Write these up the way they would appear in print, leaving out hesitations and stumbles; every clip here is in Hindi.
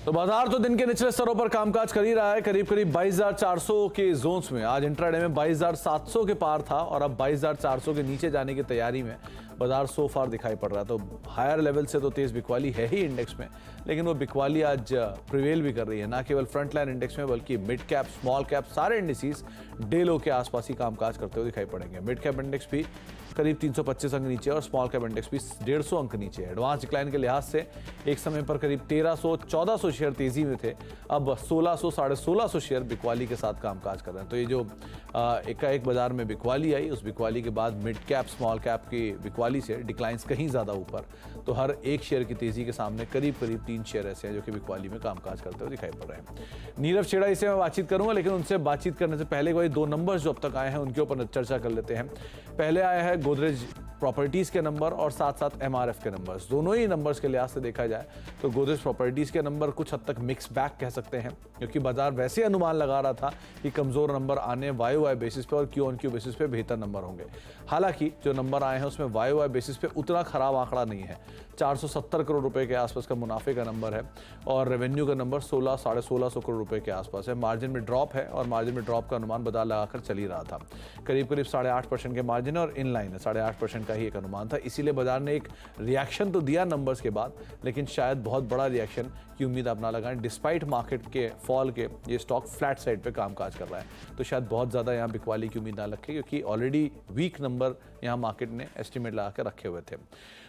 तो बाजार तो दिन के निचले स्तरों पर कामकाज कर ही रहा है। करीब करीब 22,400 के जोन्स में आज इंट्राडे में 22,700 के पार था और अब 22,400 के नीचे जाने की तैयारी में बाजार सो फार दिखाई पड़ रहा है। तो हायर लेवल से तो तेज बिकवाली है ही इंडेक्स में, लेकिन वो बिकवाली आज प्रिवेल भी कर रही है। ना केवल फ्रंट लाइन इंडेक्स में बल्कि मिड कैप, स्मॉल कैप सारे इंडिसेस डे लो के आसपास ही कामकाज करते हुए दिखाई पड़ेंगे। मिड कैप इंडेक्स भी करीब 325 अंक नीचे और स्मॉल कैप इंडेक्स भी 150 अंक नीचे है। एडवांस डिक्लाइन के लिहाज से एक समय पर करीब 1300-1400 शेयर तेजी में थे, अब 1600-1650 शेयर बिकवाली के साथ कामकाज कर रहे हैं। तो ये जो एकाएक बाजार में बिकवाली आई, उस बिकवाली के बाद मिड कैप, स्मॉल कैप की बिकवाली से डिक्लाइंस कहीं ज़्यादा ऊपर, तो हर एक शेयर की तेजी के सामने करीब करीब 3 शेयर ऐसे हैं जो कि बिकवाली में कामकाज करते हुए दिखाई पड़ रहे हैं। नीरव छेड़ा इससे मैं बातचीत करूंगा, लेकिन उनसे बातचीत करने से पहले वही 2 नंबर्स जो अब तक आए हैं उनके ऊपर चर्चा कर लेते हैं। पहले आया है गोदरेज प्रॉपर्टीज के नंबर और साथ साथ एमआरएफ के नंबर्स। दोनों ही नंबर्स के लिहाज से देखा जाए तो गोदरेज प्रॉपर्टीज के नंबर कुछ हद तक मिक्स बैग कह सकते हैं, क्योंकि बाजार वैसे अनुमान लगा रहा था कि कमजोर नंबर आने वाई बेसिस पे और क्यू ऑन क्यू बेसिस पे बेहतर नंबर होंगे। हालांकि जो नंबर आए हैं उसमें वाई बेसिस पे उतना खराब आंकड़ा नहीं है। 470 करोड़ रुपए के आसपास का मुनाफे का नंबर है और रेवेन्यू का नंबर 16-1650 करोड़ रुपए के आसपास है। मार्जिन में ड्रॉप है और मार्जिन में ड्रॉप का अनुमान बाजार लगाकर चल ही रहा था। करीब करीब 8.5% के मार्जिन और इन लाइन है, 8.5% का ही एक अनुमान था। इसीलिए बाजार ने एक रिएक्शन तो दिया नंबर्स के बाद, लेकिन शायद बहुत बड़ा रिएक्शन की उम्मीद आप ना लगाएं। डिस्पाइट मार्केट के फॉल के ये स्टॉक फ्लैट साइड पे कामकाज कर रहा है, तो शायद बहुत ज़्यादा यहाँ बिकवाली की उम्मीद ना रखें, क्योंकि ऑलरेडी वीक नंबर यहाँ मार्केट ने एस्टिमेट लगा कर रखे हुए थे।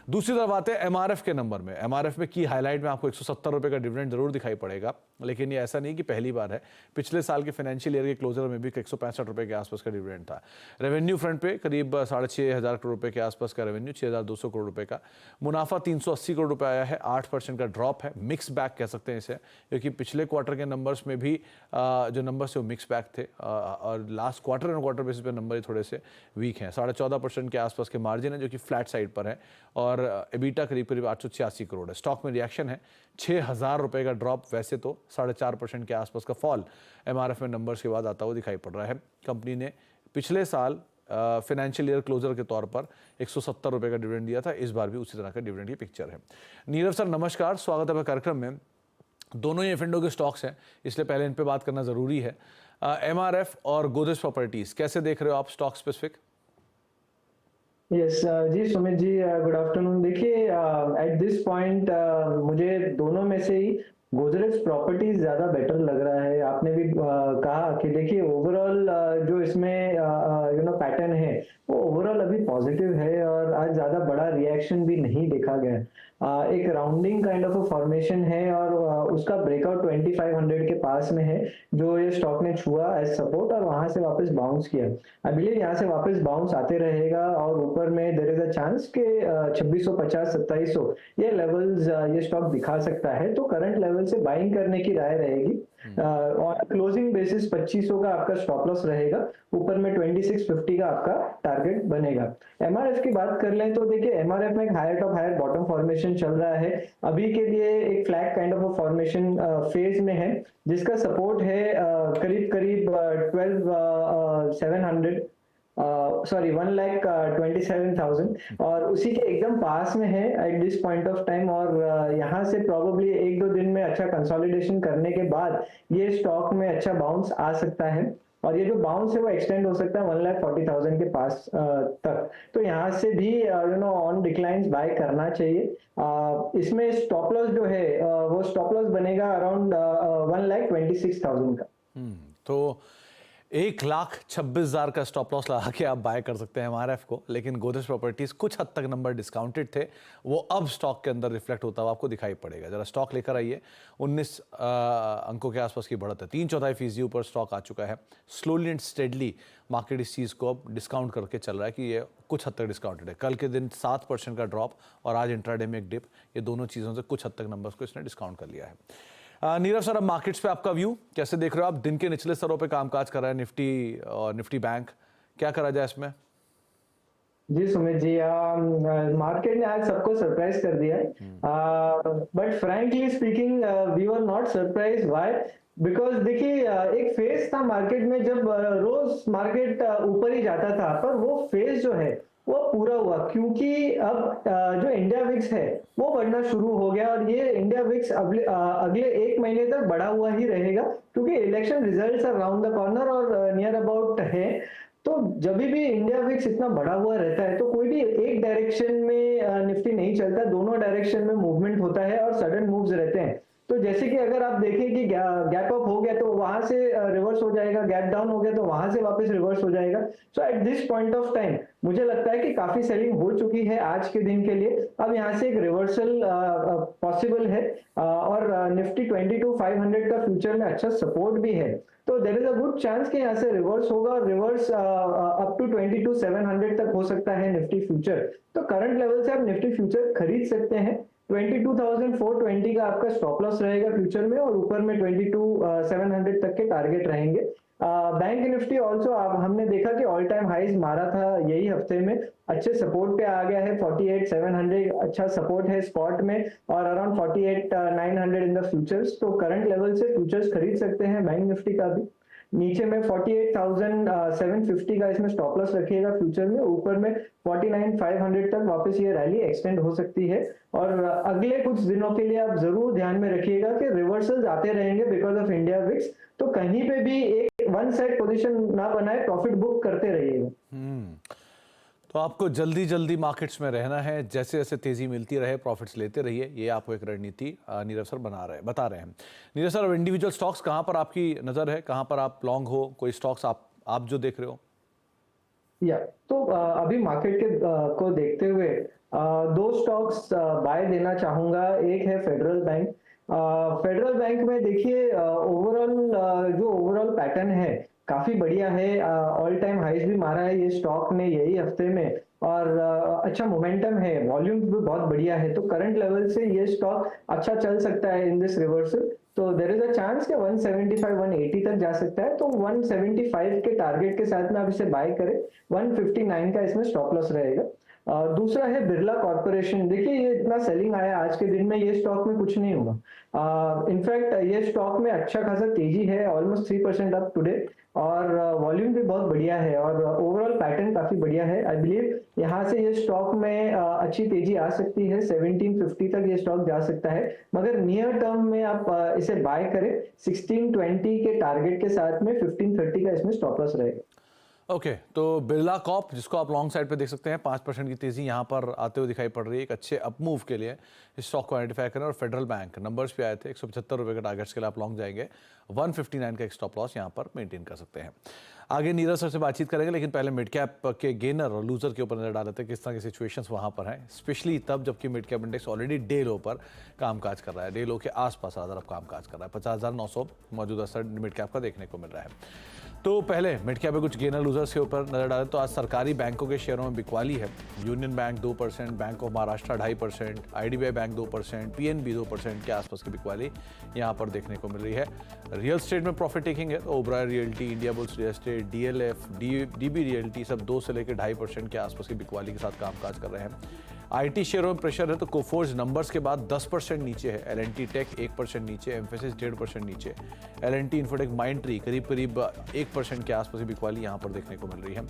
दूसरी तरफ आते हैं एमआरएफ के नंबर में। एमआरएफ में की हाईलाइट में आपको 170 रुपए का डिविडेंड जरूर दिखाई पड़ेगा, लेकिन ये ऐसा नहीं कि पहली बार है। पिछले साल के फाइनेंशियल ईयर के क्लोजर में भी 165 रुपए के आसपास का डिविडेंड था। रेवेन्यू फ्रंट पे करीब 6,500 करोड़ रुपए के आसपास का रेवेन्यू, 6,200 करोड़ रुपए का मुनाफा, 380 करोड़ रुपए आया है। 8% का ड्रॉप है, मिक्स बैग कह सकते हैं इसे, क्योंकि पिछले क्वार्टर के नंबर्स में भी जो नंबर्स थे वो मिक्स बैग थे और last quarter and quarter basis पे नंबर थोड़े से वीक हैं। 14.5% के आसपास के मार्जिन है जो कि फ्लैट साइड पर है और एबिटा करीब करीब 886 करोड़ है। स्टॉक में रिएक्शन है, 6,000 रुपए का ड्रॉप, वैसे तो 4.5% के आसपास का फॉल एमआरएफ में नंबर्स के बाद आता हुआ दिखाई पड़ रहा है। कंपनी ने पिछले साल फाइनेंशियल ईयर क्लोजर के तौर पर 170 रुपए का डिविडेंड दिया था, इस बार भी उसी तरह का डिविडेंड की पिक्चर है। नीरव सर नमस्कार, स्वागत है कार्यक्रम में। दोनों ही एफएनडो के स्टॉक्स हैं, इसलिए पहले इन पे बात करना जरूरी है। एमआरएफ और गोदरेज प्रॉपर्टीज कैसे देख रहे हो आप स्टॉक स्पेसिफिक? यस जी सुमित जी, गुड आफ्टरनून। देखिए एट दिस पॉइंट मुझे दोनों में से ही गोदरेज प्रॉपर्टीज ज्यादा बेटर लग रहा है। आपने भी कहा कि देखिए ओवरऑल जो इसमें पैटर्न है वो ओवरऑल अभी पॉजिटिव है और आज ज्यादा बड़ा रिएक्शन भी नहीं देखा गया। एक राउंडिंग काइंड ऑफ फॉर्मेशन है और उसका ब्रेकआउट 2500 के पास में है जो ये स्टॉक ने छुआ एज सपोर्ट और वहां से वापस बाउंस किया। आई बिलीव यहाँ से वापस बाउंस आते रहेगा और ऊपर में देयर इज अ चांस के 2650-2700 ये लेवल्स ये स्टॉक दिखा सकता है। तो करंट लेवल से बाइंग करने की राय रहेगी। और क्लोजिंग बेसिस 2500 का आपका स्टॉप लॉस रहेगा, ऊपर में 2650 का आपका टारगेट बनेगा। एमआरएफ की बात कर लें तो देखिए एमआरएफ में एक higher top higher bottom formation चल रहा है। अभी के लिए एक flag kind of formation phase में है, जिसका सपोर्ट है करीब करीब 1,27,000 और उसी के एकदम पास में है eight this point of time. और यहाँ से प्रोबेबली 1-2 दिन में अच्छा कंसोलिडेशन करने के बाद ये स्टॉक में अच्छा बाउंस आ सकता है और ये जो बाउंस है वो एक्सटेंड हो सकता है 1,40,000 के पास तक। तो यहाँ से भी ऑन डिक्लाइंस बाय करना चाहिए। इसमें स्टॉप लॉस जो है वो स्टॉप लॉस बनेगा अराउंड 1,26,000 का। तो 1,26,000 का स्टॉप लॉस लगा के आप बाय कर सकते हैं एमआरएफ को, लेकिन गोदरेज प्रॉपर्टीज कुछ हद तक नंबर डिस्काउंटेड थे, वो अब स्टॉक के अंदर रिफ्लेक्ट होता हुआ आपको दिखाई पड़ेगा। जरा स्टॉक लेकर आइए। 19 अंकों के आसपास की बढ़त है, 3/4% ऊपर स्टॉक आ चुका है। स्लोली एंड स्टेडली मार्केट इस चीज़ को अब डिस्काउंट करके चल रहा है कि ये कुछ हद तक डिस्काउंटेड है। कल के दिन 7% का ड्रॉप और आज इंट्राडे में एक डिप, ये दोनों चीज़ों से कुछ हद तक नंबर्स को इसने डिस्काउंट कर लिया है। नीरव सर, अब मार्केट्स पे आपका व्यू कैसे देख रहे हो आप? दिन के निचले स्तरों पे कामकाज कर रहा है निफ्टी और निफ्टी बैंक, क्या करा जाए इसमें? जी सुमित जी, मार्केट ने आज सबको सरप्राइज कर दिया है, but frankly speaking we were not surprise. Why? Because देखिए एक फेज था मार्केट में जब रोज मार्केट ऊपर ही जाता था, पर वो फेज जो है वो पूरा हुआ, क्योंकि अब जो इंडिया विक्स है वो बढ़ना शुरू हो गया, और ये इंडिया विक्स अगले 1 महीने तक बढ़ा हुआ ही रहेगा, क्योंकि election results are round the corner और नियर अबाउट है। तो जब भी इंडिया विक्स इतना बढ़ा हुआ रहता है तो कोई भी एक डायरेक्शन में निफ्टी नहीं चलता, दोनों डायरेक्शन में मूवमेंट होता है और सडन मूव्स रहते हैं। तो जैसे कि अगर आप देखें कि गैप अप हो गया तो वहां से रिवर्स हो जाएगा, गैप डाउन हो गया तो वहां से वापस रिवर्स हो जाएगा। So at this point of time मुझे लगता है कि काफी सेलिंग हो चुकी है आज के दिन के लिए। अब यहाँ से एक रिवर्सल पॉसिबल है, और निफ्टी 22,500 का फ्यूचर में अच्छा सपोर्ट भी है। तो there is a good chance कि यहाँ से रिवर्स होगा, और रिवर्स अप टू 22,700 तक हो सकता है निफ्टी फ्यूचर। तो करंट लेवल से आप निफ्टी फ्यूचर खरीद सकते हैं। 22,420 का आपका स्टॉप लॉस रहेगा फ्यूचर में, और ऊपर में 22,700 तक के टारगेट रहेंगे। बैंक निफ्टी ऑल्सो हमने देखा कि ऑल टाइम हाइज मारा था यही हफ्ते में, अच्छे सपोर्ट पे आ गया है। 48,700 अच्छा सपोर्ट है स्पॉट में, और अराउंड 48,900 इन द फ्यूचर्स। तो करंट लेवल से फ्यूचर्स खरीद सकते हैं बैंक निफ्टी का भी। नीचे में 48,750 का इसमें स्टॉप लॉस रखिएगा फ्यूचर में, ऊपर में 49,500 तक वापस ये रैली एक्सटेंड हो सकती है। और अगले कुछ दिनों के लिए आप जरूर ध्यान में रखिएगा कि रिवर्सल्स आते रहेंगे बिकॉज ऑफ इंडिया विक्स। तो कहीं पे भी एक वन साइड पोजीशन ना बनाए, प्रॉफिट बुक करते रहिएगा। तो आपको जल्दी जल्दी मार्केट्स में रहना है, जैसे जैसे तेजी मिलती रहे प्रॉफिट्स लेते रहिए, ये आपको एक रणनीति नीरव सर बता रहे हैं। नीरव सर, अब इंडिविजुअल स्टॉक्स कहाँ पर आपकी नज़र है, कहाँ पर आप लॉन्ग हो, कोई स्टॉक्स आप जो देख रहे हो? या तो अभी मार्केट के को देखते हुए दो स्टॉक्स बाय देना चाहूंगा। एक है फेडरल बैंक। फेडरल बैंक में देखिए ओवरऑल जो ओवरऑल पैटर्न है काफी बढ़िया है। ऑल टाइम हाइज भी मारा है ये स्टॉक ने यही हफ्ते में, और अच्छा मोमेंटम है, वॉल्यूम भी बहुत बढ़िया है। तो करंट लेवल से ये स्टॉक अच्छा चल सकता है इन दिस रिवर्सल। तो देर इज अ चांस कि 175 180 तक जा सकता है। तो 175 के टारगेट के साथ में आप इसे बाय करें। 159 का इसमें स्टॉप लॉस रहेगा। दूसरा है बिरला कॉर्पोरेशन। देखिए ये इतना सेलिंग आया आज के दिन में, ये स्टॉक में कुछ नहीं होगा। इनफैक्ट ये स्टॉक में अच्छा खासा तेजी है, ऑलमोस्ट 3% अप टुडे, और वॉल्यूम भी बहुत बढ़िया है, और ओवरऑल पैटर्न काफी बढ़िया है। आई बिलीव यहाँ से ये स्टॉक में अच्छी तेजी आ सकती है, 1750 तक ये स्टॉक जा सकता है। मगर नियर टर्म में आप इसे बाय करें 1620 के टारगेट के साथ में, 1530 का इसमें स्टॉप लॉस रहेगा। ओके, तो बिरला कॉर्प जिसको आप लॉन्ग साइड पे देख सकते हैं, 5% की तेजी यहाँ पर आते हुए दिखाई पड़ रही है। एक अच्छे अप मूव के लिए इस स्टॉक को आइडेंटिफाई करें। और फेडरल बैंक नंबर्स पे आए थे, 175 रुपये के टारगेट्स के लिए आप लॉन्ग जाएंगे। 159 का एक स्टॉप लॉस यहाँ पर मेंटेन कर सकते हैं। आगे नीरज सर से बातचीत करेंगे, लेकिन पहले मिड कैप के गेनर और लूजर के ऊपर नजर डाल लेते हैं किस तरह की सिचुएशंस वहाँ पर हैं, स्पेशली तब जबकि mid cap index already day लो पर कामकाज कर रहा है, डे लो के आसपास अब कामकाज कर रहा है। 50,900 मौजूदा स्तर मिड कैप का देखने को मिल रहा है। तो पहले मिड कैप में कुछ गेनर लूजर्स के ऊपर नजर डालें तो आज सरकारी बैंकों के शेयरों में बिकवाली है। Union bank 2%, bank of Maharashtra 2.5%, IDBI bank 2%, PNB 2% के आसपास की बिकवाली यहाँ पर देखने को मिल रही है। रियल स्टेट में प्रॉफिट टेकिंग है तो Oberoi realty, India bulls real estate, DLF, DB realty सब 2 से लेकर 2.5% के आसपास की बिकवाली के साथ कामकाज कर रहे हैं। IT शेयरों में प्रेशर है तो कोफोर्ज नंबर्स के बाद 10% नीचे है, L&T टेक 1% नीचे, एम्फेसिस 1.5% नीचे, L&T इन्फोटेक, माइंडट्री करीब 1% के आसपास बिकवाली यहाँ पर देखने को मिल रही है।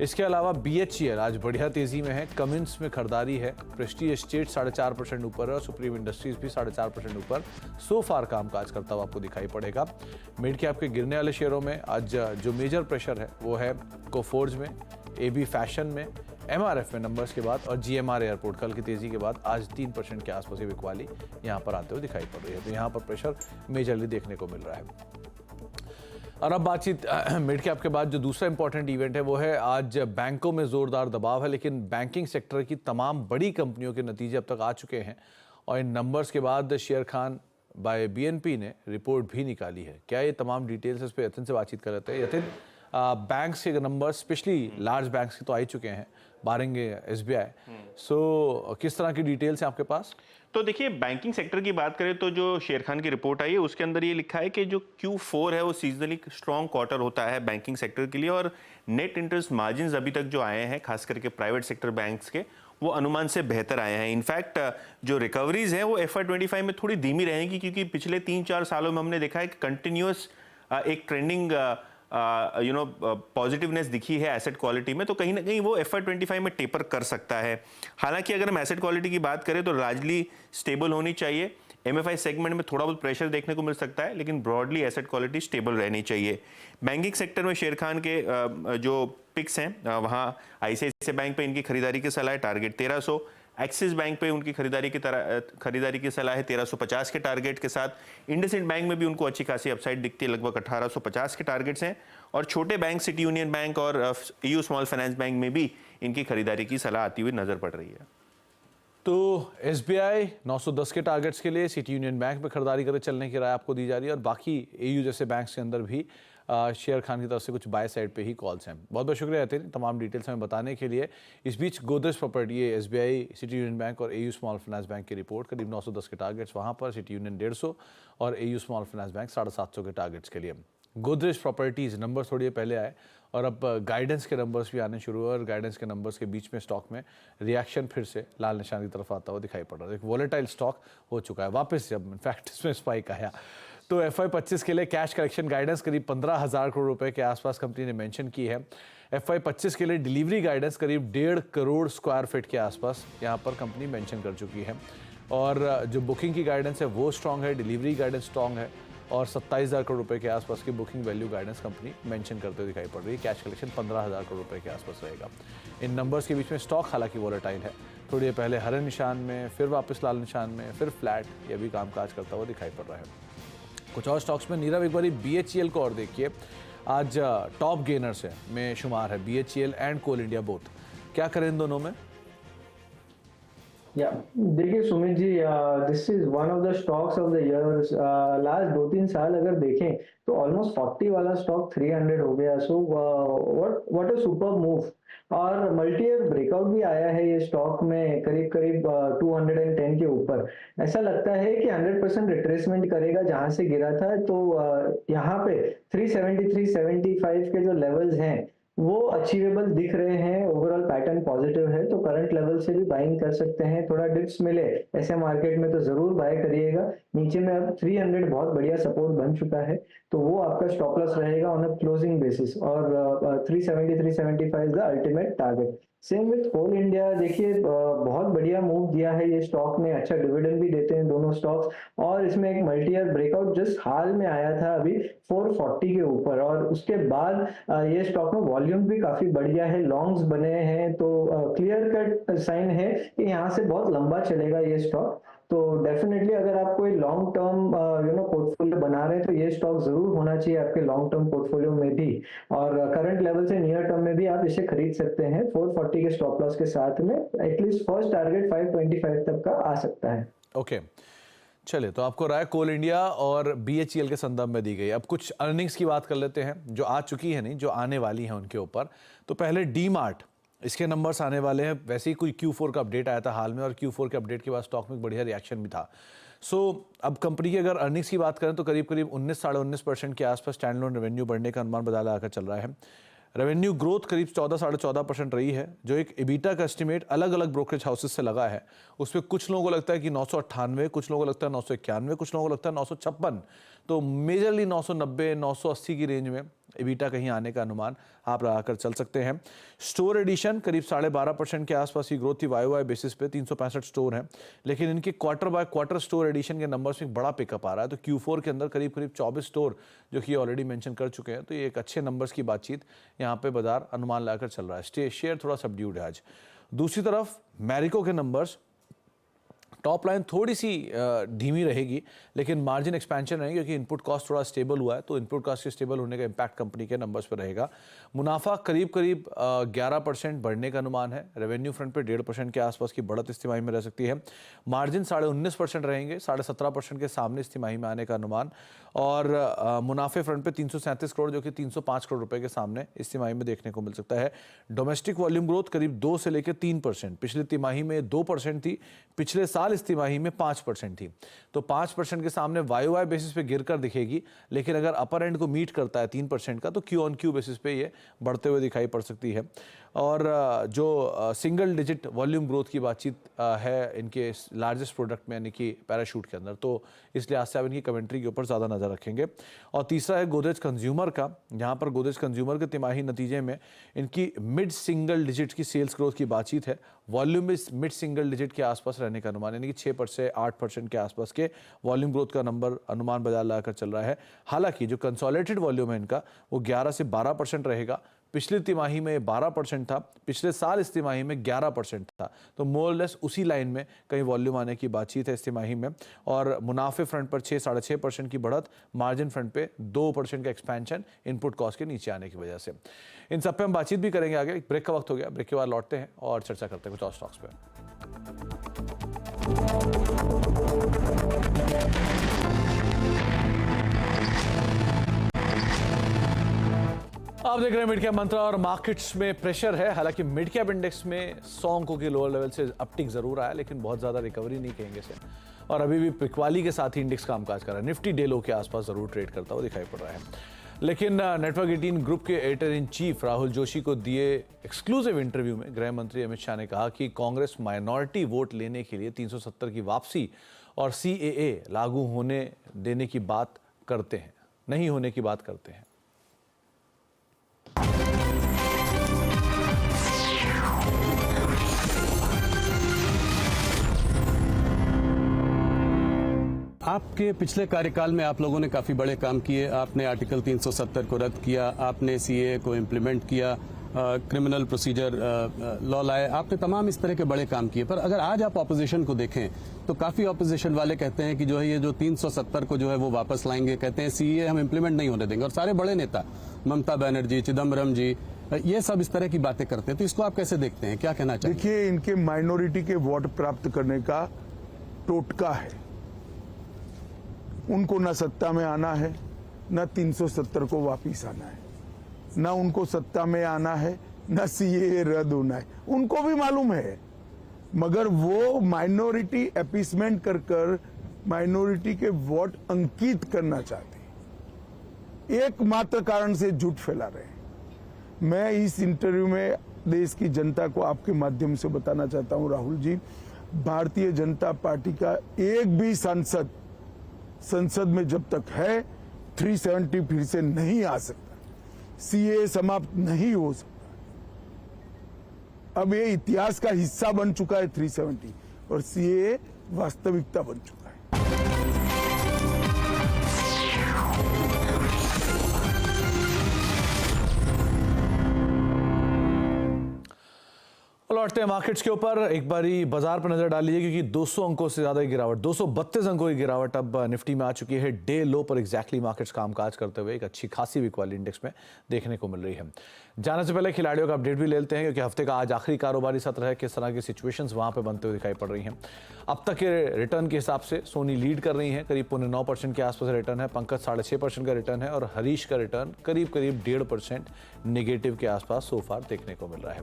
इसके अलावा BHEL आज बढ़िया तेजी में है, कमिंस में खरीदारी है, प्रेस्टीज एस्टेट 4.5% ऊपर है, और सुप्रीम इंडस्ट्रीज भी 4.5% ऊपर सो फार कामकाज करता हुआ आपको दिखाई पड़ेगा। मिड कैप के गिरने वाले शेयरों में आज जो मेजर प्रेशर है वो है कोफोर्ज में, AB फैशन में, MRF में नंबर्स के बाद, और GMR एयरपोर्ट कल की तेजी के बाद आज 3% के आसपास की बिकवाली यहाँ पर आते हुए दिखाई पड़ रही है। तो यहाँ पर प्रेशर मेजरली देखने को मिल रहा है। और अब बातचीत मिड कैप के बाद जो दूसरा इंपॉर्टेंट इवेंट है वो है आज बैंकों में जोरदार दबाव है, लेकिन बैंकिंग सेक्टर की तमाम बड़ी कंपनियों के नतीजे अब तक आ चुके हैं, और इन नंबर्स के बाद शेयर खान बाय BNP ने रिपोर्ट भी निकाली है। क्या ये तमाम डिटेल्स इस पर यतिन से बातचीत कर लेते हैं। यतिन, बैंक्स के नंबर स्पेशली लार्ज बैंक्स के तो आ ही चुके हैं, बारेंगे SBI, सो किस तरह की डिटेल्स हैं आपके पास? तो देखिए, बैंकिंग सेक्टर की बात करें तो जो शेर खान की रिपोर्ट आई है उसके अंदर ये लिखा है कि जो Q4 है वो सीजनली स्ट्रॉन्ग क्वार्टर होता है बैंकिंग सेक्टर के लिए, और नेट इंटरेस्ट मार्जिन्स अभी तक जो आए हैं खास करके प्राइवेट सेक्टर बैंक्स के, वो अनुमान से बेहतर आए हैं। इनफैक्ट जो रिकवरीज हैं वो FY25 में थोड़ी धीमी रहेंगी, क्योंकि पिछले 3-4 सालों में हमने देखा है कि कंटिन्यूअस एक ट्रेंडिंग पॉजिटिवनेस दिखी है एसेट क्वालिटी में, तो कहीं ना कहीं वो FY25 में टेपर कर सकता है। हालांकि अगर हम एसेट क्वालिटी की बात करें तो लार्जली स्टेबल होनी चाहिए। MFI सेगमेंट में थोड़ा बहुत प्रेशर देखने को मिल सकता है, लेकिन ब्रॉडली एसेट क्वालिटी स्टेबल रहनी चाहिए। बैंकिंग सेक्टर में शेर खान के जो पिक्स हैं, वहाँ ICICI बैंक पे इनकी खरीदारी की सलाह है, टारगेट 1300। एक्सिस बैंक पे उनकी खरीदारी की सलाह है 1350 के टारगेट के साथ। इंडसइंड बैंक में भी उनको अच्छी खासी अपसाइड दिखती है, लगभग 1850 के टारगेट्स हैं। और छोटे बैंक सिटी यूनियन बैंक और EU स्मॉल फाइनेंस बैंक में भी इनकी खरीदारी की सलाह आती हुई नजर पड़ रही है। तो SBI 910 के टारगेट्स के लिए सिटी यूनियन बैंक में खरीदारी करे चलने की राय आपको दी जा रही है, और बाकी AU जैसे बैंक्स के अंदर भी शेर खान की तरफ से कुछ बाय साइड पे ही कॉल्स हैं। बहुत बहुत शुक्रिया तेरी तमाम डिटेल्स हमें बताने के लिए। इस बीच गोदरेज प्रॉपर्टी, ये SBI, सिटी यूनियन बैंक और AU स्मॉल फाइनेंस बैंक की रिपोर्ट, करीब 910 के टारगेट्स वहाँ पर, सिटी यूनियन 150 और AU स्मॉल फाइनेंस बैंक 750 के टारगेट्स के लिए। गोदरेज प्रॉपर्टीज़ नंबर थोड़ी पहले आए और अब गाइडेंस के नंबर्स भी आने शुरू हुए, और गाइडेंस के नंबर्स के बीच में स्टॉक में रिएक्शन फिर से लाल निशान की तरफ आता हुआ दिखाई पड़ रहा है। एक वॉलेटाइल स्टॉक हो चुका है वापस, जब इनफैक्ट इसमें स्पाइक आया। तो FY25 के लिए कैश कलेक्शन गाइडेंस करीब 15,000 करोड़ रुपए के आसपास कंपनी ने मेंशन की है। FY25 के लिए डिलीवरी गाइडेंस करीब 1.5 करोड़ स्क्वायर फीट के आसपास यहाँ पर कंपनी मेंशन कर चुकी है। और जो बुकिंग की गाइडेंस है वो स्ट्रांग है, डिलीवरी गाइडेंस स्ट्रांग है, और 27,000 करोड़ रुपए के आसपास की booking value guidance company mention करते हुए दिखाई पड़ रही है। कैश कलेक्शन 15,000 करोड़ रुपए के आसपास रहेगा। इन नंबर्स के बीच में स्टॉक हालांकि वॉलेटाइल है, थोड़ी देर पहले हरे निशान में, फिर वापस लाल निशान में, फिर फ्लैट, ये भी कामकाज करता हुआ दिखाई पड़ रहा है। कुछ और स्टॉक्स में नीरव, एक बारी BHEL को और देखिए, आज टॉप गेनर्स है में शुमार है BHEL and Coal India both. क्या करें इन दोनों में? या देखिए Sumit ji, this is one of the stocks of the year. Last 2-3 साल अगर देखें तो ऑलमोस्ट 40 वाला स्टॉक 300 हो गया। So what a super move. और मल्टी ईयर ब्रेकआउट भी आया है ये स्टॉक में, करीब करीब 210 के ऊपर। ऐसा लगता है कि 100% रिट्रेसमेंट करेगा जहां से गिरा था। तो यहाँ पे 373-375 के जो लेवल्स हैं वो अचीवेबल दिख रहे हैं। ओवरऑल पैटर्न पॉजिटिव है, तो करंट लेवल से भी बाइंग कर सकते हैं। थोड़ा डिप्स मिले ऐसे मार्केट में तो जरूर बाय करिएगा। नीचे में अब 300 बहुत बढ़िया सपोर्ट बन चुका है, तो वो आपका स्टॉप लॉस रहेगा ऑन अ क्लोजिंग बेसिस। और 370-375 the ultimate target. Same with Coal India, देखिए बहुत बढ़िया मूव दिया है ये स्टॉक ने, अच्छा डिविडेंड भी देते हैं दोनों स्टॉक्स। और इसमें एक मल्टी ईयर ब्रेकआउट जस्ट हाल में आया था अभी 440 के ऊपर, और उसके बाद ये स्टॉक में वॉल्यूम भी काफी बढ़िया है, लॉन्ग्स बने हैं। तो क्लियर कट साइन है कि यहाँ से बहुत लंबा चलेगा ये स्टॉक। तो डेफिनेटली अगर आप कोई लॉन्ग टर्म पोर्टफोलियो बना रहे हैं तो ये स्टॉक जरूर होना चाहिए आपके लॉन्ग टर्म पोर्टफोलियो में भी। और करंट लेवल से नियर टर्म में भी आप इसे खरीद सकते हैं 440 के स्टॉप लॉस के साथ में। एटलीस्ट फर्स्ट टारगेट 525 तक का आ सकता है। ओके, चलिए, तो आपको राय कोल इंडिया और BHEL के संदर्भ में दी गई। अब कुछ अर्निंग्स की बात कर लेते हैं, जो आ चुकी है नहीं, जो आने वाली हैं उनके ऊपर। तो पहले डीमार्ट, इसके नंबर्स आने वाले हैं। वैसे ही कोई Q4 का अपडेट आया था हाल में, और Q4 के अपडेट के बाद स्टॉक में बढ़िया रिएक्शन भी था। सो अब कंपनी की अगर अर्निंग्स की बात करें तो करीब करीब 19-19.5% के आसपास स्टैंड लोन रेवेन्यू बढ़ने का अनुमान बदला आकर चल रहा है। रेवेन्यू ग्रोथ करीब 14-14.5% रही है, जो एक EBITDA का एस्टिमेट अलग अलग ब्रोकरेज हाउसेस से लगा है। उसमें कुछ लोगों को लगता है कि 998, कुछ लोगों को लगता है 991, कुछ लोगों को लगता है 956। तो मेजरली 990-980 की रेंज में EBITDA कहीं आने का अनुमान आप लगाकर चल सकते हैं। स्टोर एडिशन करीब 12.5% के आसपास की ग्रोथ थी YOY बेसिस पे, 365 स्टोर हैं। लेकिन इनके quarter by quarter store addition के नंबर्स में बड़ा पिकअप आ रहा है। तो Q4 के अंदर करीब करीब 24 स्टोर, जो कि ऑलरेडी मेंशन कर चुके हैं। तो ये एक अच्छे नंबर्स की बातचीत यहाँ पे बाजार अनुमान लगाकर चल रहा है। शेयर थोड़ा सबड्यूड है आज। दूसरी तरफ मैरिको के नंबर्स, टॉप लाइन थोड़ी सी धीमी रहेगी, लेकिन मार्जिन एक्सपेंशन रहेगी क्योंकि इनपुट कॉस्ट थोड़ा स्टेबल हुआ है। तो इनपुट कॉस्ट के स्टेबल होने का इम्पैक्ट कंपनी के नंबर्स पर रहेगा। मुनाफा करीब करीब 11% बढ़ने का अनुमान है। रेवेन्यू फ्रंट पे 1.5% के आसपास की बढ़त इस तिमाही में रह सकती है। मार्जिन 19.5% रहेंगे, 17.5% के सामने इस तिमाही में आने का अनुमान। और मुनाफे फ्रंट पे 337 करोड़, जो कि 305 करोड़ रुपए के सामने इस तिमाही में देखने को मिल सकता है। डोमेस्टिक वॉल्यूम ग्रोथ करीब 2 से लेकर 3%, पिछले तिमाही में 2% थी। पिछले साल इस तिमाही में 5% थी। तो 5% के सामने YOY बेसिस पे गिरकर दिखेगी, लेकिन अगर अपर एंड को मीट करता है 3% का तो Q on Q बेसिस पे ये बढ़ते हुए दिखाई पड़ सकती है। और जो सिंगल डिजिट वॉल्यूम ग्रोथ की बातचीत है इनके लार्जेस्ट प्रोडक्ट में यानी कि पैराशूट के अंदर, तो इस लिहाज से आप इनकी कमेंट्री के ऊपर ज़्यादा नज़र रखेंगे। और तीसरा है गोदरेज कंज्यूमर का। यहाँ पर गोदरेज कंज्यूमर के तिमाही नतीजे में इनकी मिड सिंगल डिजिट की सेल्स ग्रोथ की बातचीत है। वॉल्यूम में मिड सिंगल डिजिट के आसपास रहने का अनुमान, यानी कि 6% से 8% के आसपास के वॉल्यूम ग्रोथ का नंबर अनुमान बाजार लगाकर चल रहा है। हालांकि जो कंसोलिडेटेड वॉल्यूम है इनका वो 11 से 12% रहेगा। पिछली तिमाही में 12% था, पिछले साल इस तिमाही में 11% था। तो मोर लेस उसी लाइन में कहीं वॉल्यूम आने की बातचीत है इस तिमाही में। और मुनाफे फ्रंट पर 6-6.5% की बढ़त, मार्जिन फ्रंट पे 2% का एक्सपेंशन इनपुट कॉस्ट के नीचे आने की वजह से। इन सब पे हम बातचीत भी करेंगे आगे। एक ब्रेक का वक्त हो गया, ब्रेक के बाद लौटते हैं और चर्चा करते हैं कुछ और स्टॉक्स पे। आप देख रहे हैं मिड कैप मंत्रा और मार्केट्स में प्रेशर है। हालांकि मिड कैप इंडेक्स में 100 अंकों के लोअर लेवल से अपटिक जरूर आया, लेकिन बहुत ज्यादा रिकवरी नहीं कहेंगे इसे। और अभी भी पिकवाली के साथ ही इंडेक्स कामकाज कर रहा है। निफ्टी डे लो के आसपास जरूर ट्रेड करता हुआ दिखाई पड़ रहा है। लेकिन नेटवर्क 18 ग्रुप के editor in chief Rahul Joshi को दिए एक्सक्लूसिव इंटरव्यू में गृह मंत्री अमित शाह ने कहा कि कांग्रेस माइनॉरिटी वोट लेने के लिए 370 की वापसी और CAA लागू होने देने की बात करते हैं, नहीं होने की बात करते हैं। आपके पिछले कार्यकाल में आप लोगों ने काफी बड़े काम किए। आपने आर्टिकल 370 को रद्द किया, आपने CAA को इम्प्लीमेंट किया, क्रिमिनल प्रोसीजर लॉ लाए, आपने तमाम इस तरह के बड़े काम किए। पर अगर आज आप ऑपोजिशन को देखें तो काफी ऑपोजिशन वाले कहते हैं कि जो है ये जो 370 को जो है वो वापस लाएंगे, कहते हैं CAA हम इम्प्लीमेंट नहीं होने देंगे। और सारे बड़े नेता ममता बनर्जी, चिदम्बरम जी, ये सब इस तरह की बातें करते हैं। तो इसको आप कैसे देखते हैं, क्या कहना चाहिए? देखिए, इनके माइनॉरिटी के वोट प्राप्त करने का टोटका है। उनको न सत्ता में आना है, न 370 को वापिस आना है, न उनको सत्ता में आना है, न CAA रद्द होना है। उनको भी मालूम है, मगर वो माइनॉरिटी अपीसमेंट कर माइनॉरिटी के वोट अंकित करना चाहते हैं। एकमात्र कारण से झूठ फैला रहे हैं। मैं इस इंटरव्यू में देश की जनता को आपके माध्यम से बताना चाहता हूं, राहुल जी, भारतीय जनता पार्टी का एक भी सांसद संसद में जब तक है 370 फिर से नहीं आ सकता, CAA समाप्त नहीं हो सकता। अब ये इतिहास का हिस्सा बन चुका है 370, और CAA वास्तविकता बन चुका है। लौटते हैं मार्केट्स के ऊपर। एक बारी बाजार पर नजर डालिए, क्योंकि 200 अंकों से ज्यादा की गिरावट, 232 अंकों की गिरावट अब निफ्टी में आ चुकी है। डे लो पर एग्जैक्टली मार्केट्स कामकाज करते हुए एक अच्छी खासी वीक वाली इंडेक्स में देखने को मिल रही है। जाने से पहले खिलाड़ियों का अपडेट भी ले लेते हैं, क्योंकि हफ्ते का आज आखिरी कारोबारी सत्र है। किस तरह की सिचुएशंस वहां पे बनते हुए दिखाई पड़ रही हैं। अब तक के रिटर्न के हिसाब से सोनी लीड कर रही है, करीब 9% के आसपास रिटर्न है। पंकज 6.5% का रिटर्न है, और हरीश का रिटर्न करीब 1.5% नेगेटिव के आसपास सोफार देखने को मिल रहा है।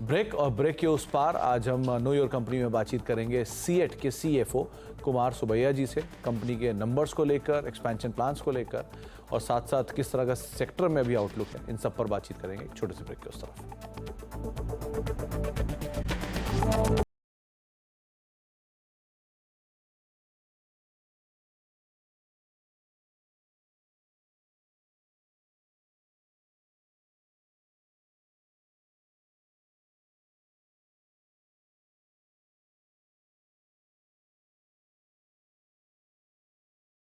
ब्रेक और ब्रेक के उस पार आज हम नो योर कंपनी में बातचीत करेंगे सीएट के CFO कुमार सुबैया जी से, कंपनी के नंबर्स को लेकर, एक्सपेंशन प्लान्स को लेकर, और साथ साथ किस तरह का सेक्टर में अभी आउटलुक है, इन सब पर बातचीत करेंगे एक छोटे से ब्रेक के उस तरफ।